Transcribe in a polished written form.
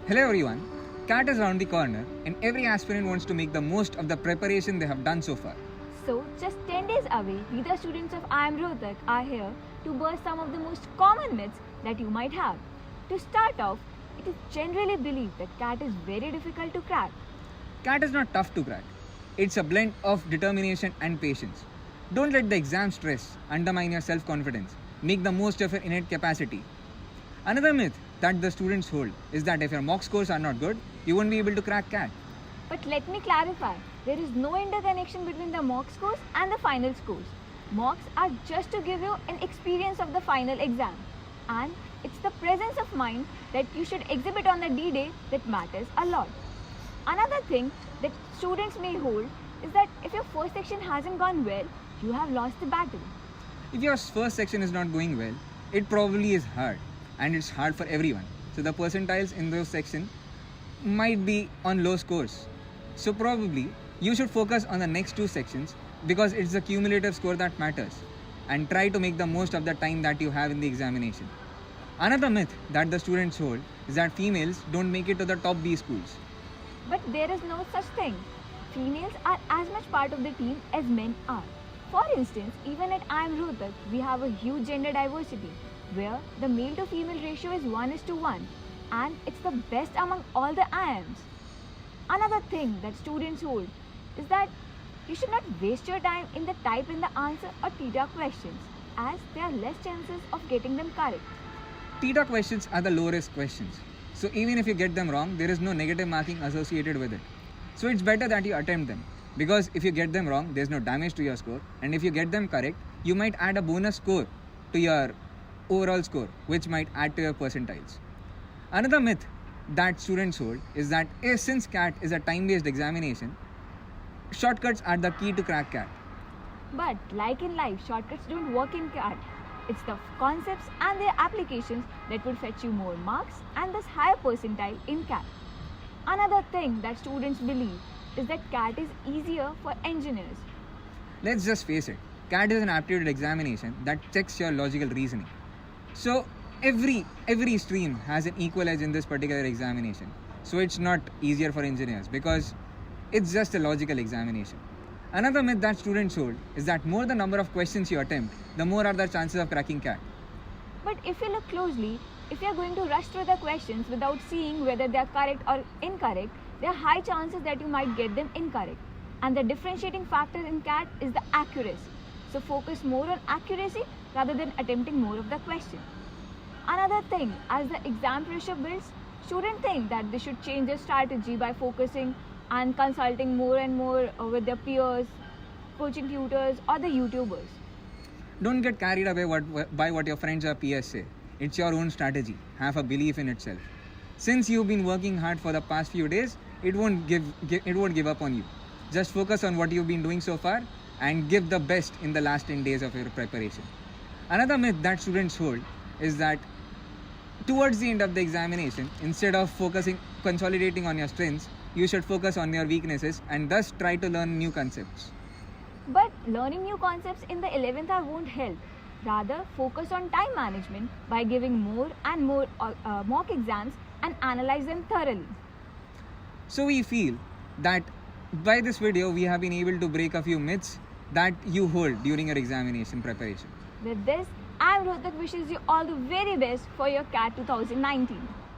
Hello everyone, CAT is around the corner and every aspirant wants to make the most of the preparation they have done so far. So, just 10 days away, we the students of IIM Rohtak are here to burst some of the most common myths that you might have. To start off, it is generally believed that CAT is very difficult to crack. CAT is not tough to crack. It's a blend of determination and patience. Don't let the exam stress undermine your self-confidence. Make the most of your innate capacity. Another myth that the students hold is that if your mock scores are not good, you won't be able to crack CAT. But let me clarify, there is no interconnection between the mock scores and the final scores. Mocks are just to give you an experience of the final exam. And it's the presence of mind that you should exhibit on the D-Day that matters a lot. Another thing that students may hold is that if your first section hasn't gone well, you have lost the battle. If your first section is not going well, it probably is hard. And it's hard for everyone. So the percentiles in those sections might be on low scores. So probably you should focus on the next two sections because it's the cumulative score that matters, and try to make the most of the time that you have in the examination. Another myth that the students hold is that females don't make it to the top B schools. But there is no such thing. Females are as much part of the team as men are. For instance, even at IIM Rohtak, we have a huge gender diversity, where the male to female ratio is 1:1, and it's the best among all the IIMs. Another thing that students hold is that you should not waste your time in the type in the answer or TETA questions, as there are less chances of getting them correct. TETA questions are the low risk questions. So even if you get them wrong, there is no negative marking associated with it. So it's better that you attempt them, because if you get them wrong, there's no damage to your score, and if you get them correct, you might add a bonus score to your overall score, which might add to your percentiles. Another myth that students hold is that since CAT is a time-based examination, shortcuts are the key to crack CAT. But like in life, shortcuts don't work in CAT. It's the concepts and their applications that would fetch you more marks and thus higher percentile in CAT. Another thing that students believe is that CAT is easier for engineers. Let's just face it, CAT is an aptitude examination that checks your logical reasoning. So every stream has an equal edge in this particular examination. So it's not easier for engineers because it's just a logical examination. Another myth that students hold is that more the number of questions you attempt, the more are the chances of cracking CAT. But if you look closely, if you are going to rush through the questions without seeing whether they are correct or incorrect, there are high chances that you might get them incorrect. And the differentiating factor in CAT is the accuracy. So focus more on accuracy rather than attempting more of the question. Another thing, as the exam pressure builds, students think that they should change their strategy by focusing and consulting more and more with their peers, coaching tutors, or the YouTubers. Don't get carried away by what your friends or peers say. It's your own strategy. Have a belief in itself. Since you've been working hard for the past few days, it won't give up on you. Just focus on what you've been doing so far and give the best in the last 10 days of your preparation. Another myth that students hold is that towards the end of the examination, instead of consolidating on your strengths, you should focus on your weaknesses and thus try to learn new concepts. But learning new concepts in the 11th hour won't help. Rather, focus on time management by giving more and more mock exams and analyze them thoroughly. So we feel that by this video, we have been able to break a few myths that you hold during your examination preparation. With this, IIM Rohtak wishes you all the very best for your CAT 2019.